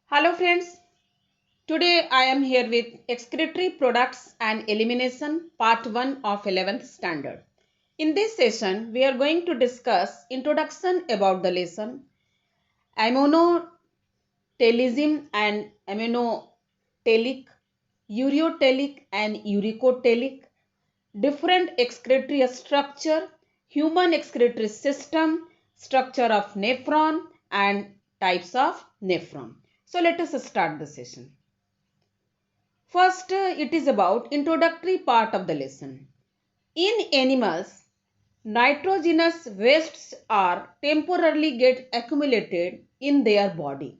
Hello friends, today I am here with excretory products and elimination part 1 of 11th standard. In this session, we are going to discuss introduction about the lesson, immunotelism and immunotelic, ureotelic and uricotelic, different excretory structure, human excretory system, structure of nephron and types of nephron. So let us start the session. First, it is about introductory part of the lesson. In animals, nitrogenous wastes are temporarily get accumulated in their body.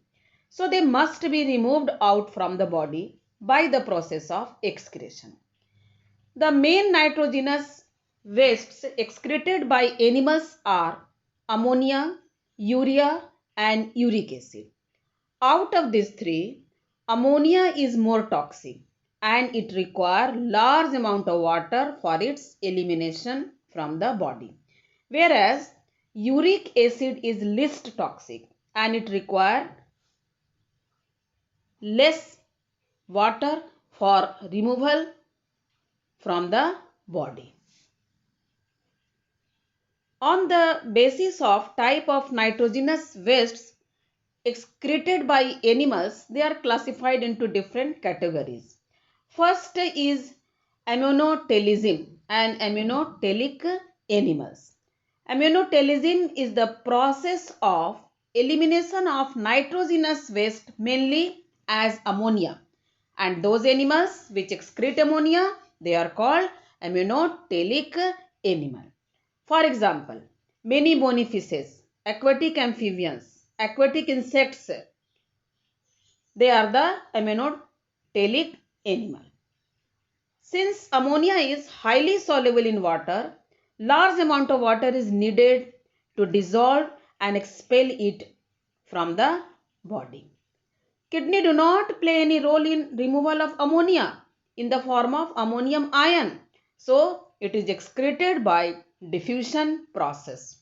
So they must be removed out from the body by the process of excretion. The main nitrogenous wastes excreted by animals are ammonia, urea and uric acid. Out of these three, ammonia is more toxic and it requires large amount of water for its elimination from the body. Whereas uric acid is least toxic and it requires less water for removal from the body. On the basis of type of nitrogenous wastes excreted by animals, they are classified into different categories. First is immunotelism and immunotelic animals. Immunotelism is the process of elimination of nitrogenous waste mainly as ammonia, and those animals which excrete ammonia, they are called immunotelic animal. For example, many bony fishes, aquatic amphibians, aquatic insects, they are the immunotelic animal. Since ammonia is highly soluble in water, large amount of water is needed to dissolve and expel it from the body. Kidney do not play any role in removal of ammonia in the form of ammonium ion. So, it is excreted by diffusion process.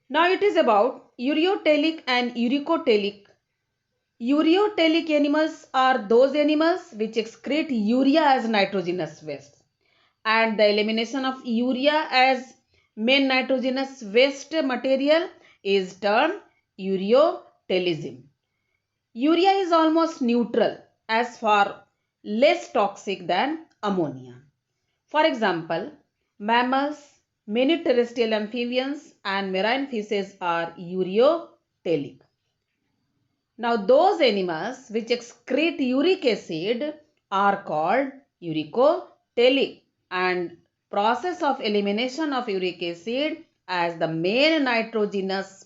Now it is about ureotelic and uricotelic. Ureotelic animals are those animals which excrete urea as nitrogenous waste, and the elimination of urea as main nitrogenous waste material is termed ureotelism. Urea is almost neutral as far less toxic than ammonia. For example, mammals, many terrestrial amphibians and marine fishes are ureotelic. Now those animals which excrete uric acid are called uricotelic, and process of elimination of uric acid as the main nitrogenous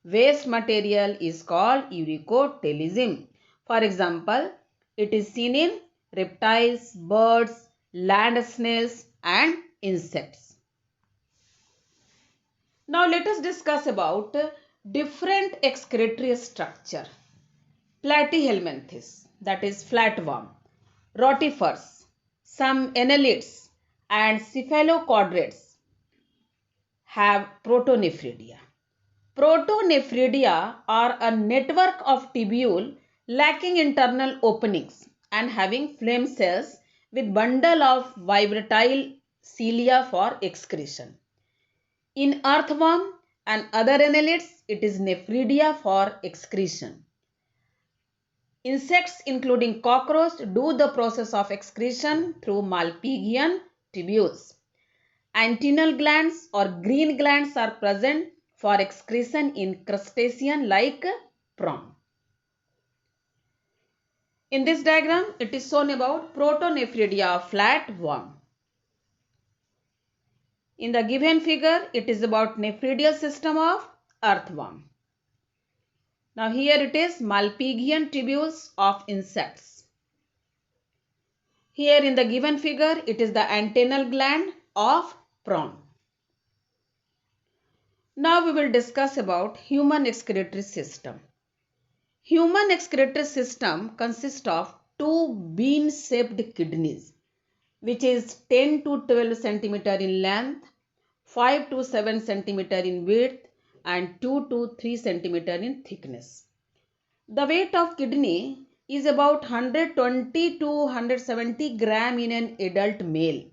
waste material is called ureotelism. For example, it is seen in reptiles, birds, land snails and insects. Now let us discuss about different excretory structure. Platyhelminthes, that is flatworm, rotifers, some annelids and cephalochordates have protonephridia. Protonephridia are a network of tubule lacking internal openings and having flame cells with bundle of vibratile cilia for excretion. In earthworm and other annelids, it is nephridia for excretion. Insects including cockroach do the process of excretion through Malpighian tubules. Antennal glands or green glands are present for excretion in crustacean like prawn. In this diagram, it is shown about protonephridia of flatworm. In the given figure, it is about nephridial system of earthworm. Now here it is Malpighian tubules of insects. Here in the given figure, it is the antennal gland of prawn. Now we will discuss about human excretory system. Human excretory system consists of two bean-shaped kidneys, which is 10 to 12 cm in length, 5 to 7 cm in width and 2 to 3 cm in thickness. The weight of kidney is about 120 to 170 gram in an adult male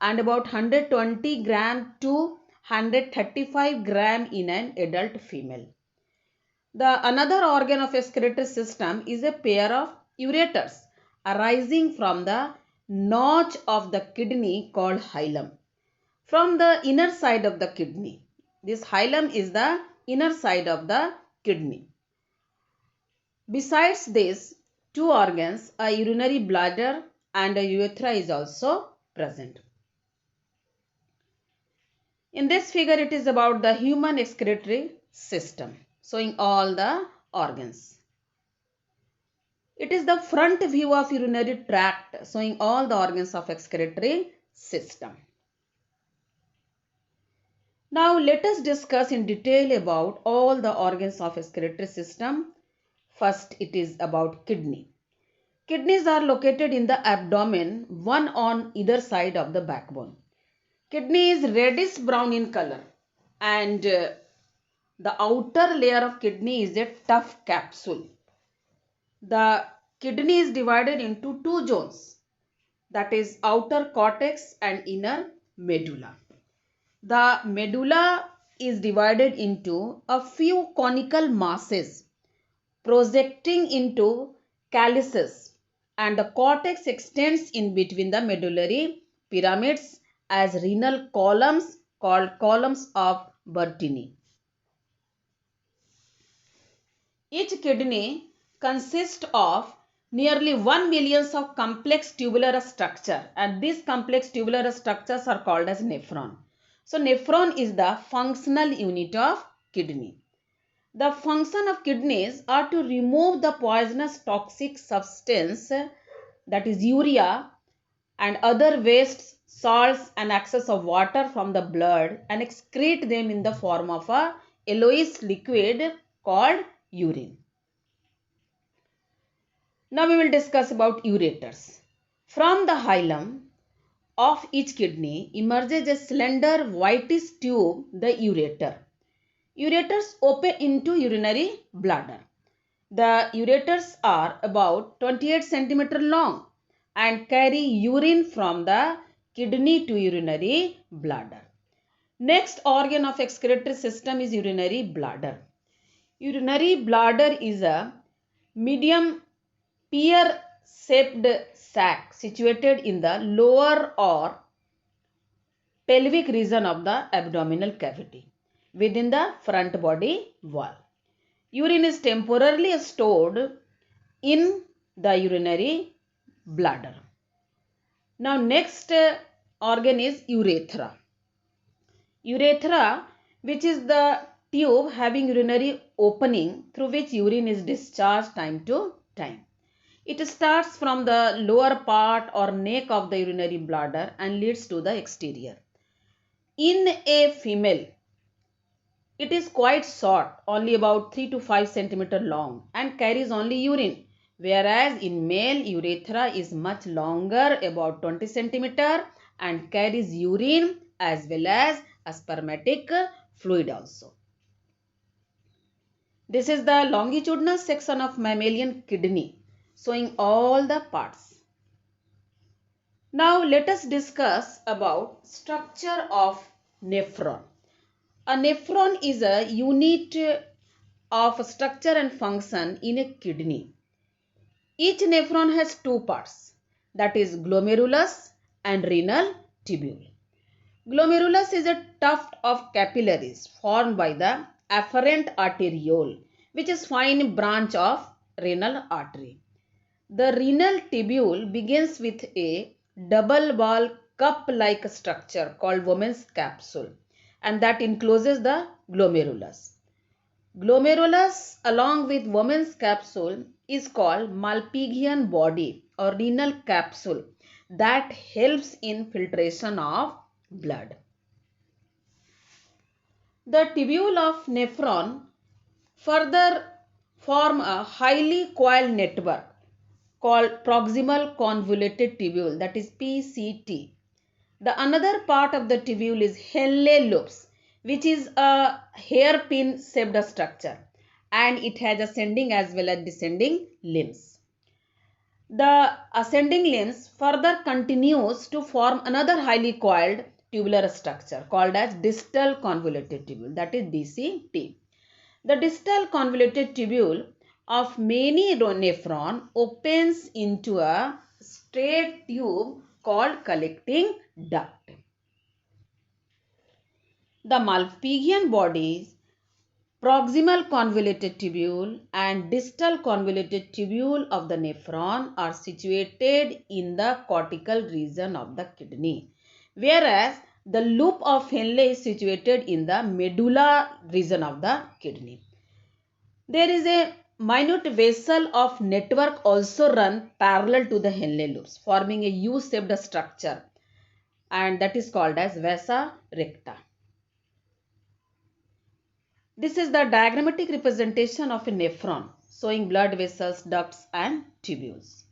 and about 120 gram to 135 gram in an adult female. The another organ of excretory system is a pair of ureters arising from the notch of the kidney called hilum. From the inner side of the kidney. This hilum is the inner side of the kidney. Besides this two organs, a urinary bladder and a urethra is also present. In this figure, it is about the human excretory system, showing all the organs. It is the front view of urinary tract, showing all the organs of excretory system. Now let us discuss in detail about all the organs of excretory system. First, it is about kidney. Kidneys are located in the abdomen, one on either side of the backbone. Kidney is reddish brown in color and the outer layer of kidney is a tough capsule. The kidney is divided into two zones, that is outer cortex and inner medulla. The medulla is divided into a few conical masses projecting into calyces, and the cortex extends in between the medullary pyramids as renal columns called columns of Bertini. Each kidney consists of nearly 1 million of complex tubular structure, and these complex tubular structures are called as nephron. So nephron is the functional unit of kidney. The function of kidneys are to remove the poisonous toxic substance, that is urea and other wastes, salts and excess of water from the blood and excrete them in the form of a yellowish liquid called urine. Now we will discuss about ureters. From the hilum of each kidney emerges a slender whitish tube, the ureter. Ureters open into urinary bladder. The ureters are about 28 cm long and carry urine from the kidney to urinary bladder. Next organ of excretory system is urinary bladder. Urinary bladder is a medium pear-shaped sac situated in the lower or pelvic region of the abdominal cavity within the front body wall. Urine is temporarily stored in the urinary bladder. Now next organ is urethra. Urethra, which is the tube having urinary opening through which urine is discharged time to time. It starts from the lower part or neck of the urinary bladder and leads to the exterior. In a female, it is quite short, only about 3 to 5 cm long and carries only urine, whereas in male urethra is much longer, about 20 cm, and carries urine as well as a spermatic fluid also. This is the longitudinal section of mammalian kidney, showing all the parts. Now let us discuss about structure of nephron. A nephron is a unit of structure and function in a kidney. Each nephron has two parts, that is glomerulus and renal tubule. Glomerulus is a tuft of capillaries formed by the afferent arteriole, which is fine branch of renal artery. The renal tubule begins with a double wall cup-like structure called Bowman's capsule, and that encloses the glomerulus. Glomerulus along with Bowman's capsule is called Malpighian body or renal capsule that helps in filtration of blood. The tubule of nephron further form a highly coiled network called proximal convoluted tubule, that is PCT. The another part of the tubule is Henle loops, which is a hairpin shaped structure, and it has ascending as well as descending limbs. The ascending limbs further continues to form another highly coiled tubular structure called as distal convoluted tubule, that is DCT. The distal convoluted tubule of many nephron opens into a straight tube called collecting duct. The Malpighian bodies, proximal convoluted tubule and distal convoluted tubule of the nephron are situated in the cortical region of the kidney, whereas the loop of Henle is situated in the medulla region of the kidney. There is a minute vessel of network also run parallel to the Henle loops, forming a U-shaped structure, and that is called as vasa recta. This is the diagrammatic representation of a nephron, showing blood vessels, ducts and tubules.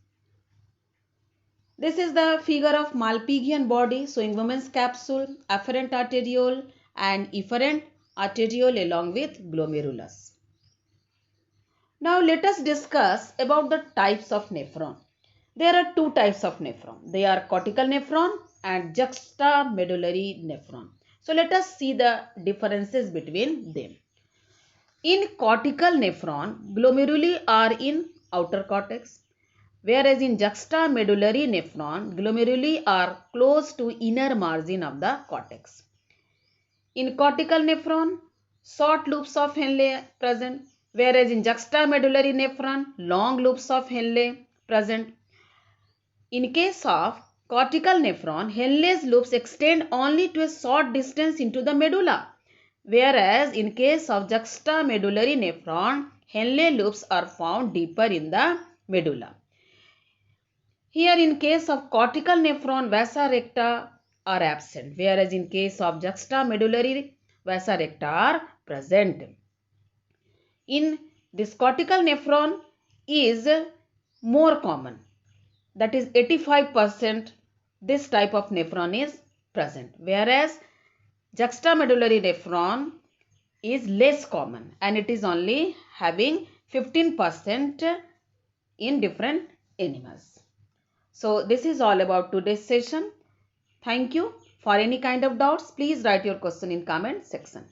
This is the figure of Malpighian body, showing women's capsule, afferent arteriole and efferent arteriole along with glomerulus. Now let us discuss about the types of nephron. There are two types of nephron. They are cortical nephron and juxtamedullary nephron. So let us see the differences between them. In cortical nephron, glomeruli are in outer cortex, whereas in juxtamedullary nephron, glomeruli are close to inner margin of the cortex. In cortical nephron, short loops of Henle present, whereas in juxtamedullary nephron, long loops of Henle present. In case of cortical nephron, Henle's loops extend only to a short distance into the medulla, whereas in case of juxtamedullary nephron, Henle loops are found deeper in the medulla. Here in case of cortical nephron, vasa recta are absent, whereas in case of juxtamedullary, vasa recta are present. In this cortical nephron is more common, that is 85% this type of nephron is present, whereas juxtamedullary nephron is less common and it is only having 15% in different animals. So this is all about today's session. Thank you. For any kind of doubts, please write your question in comment section.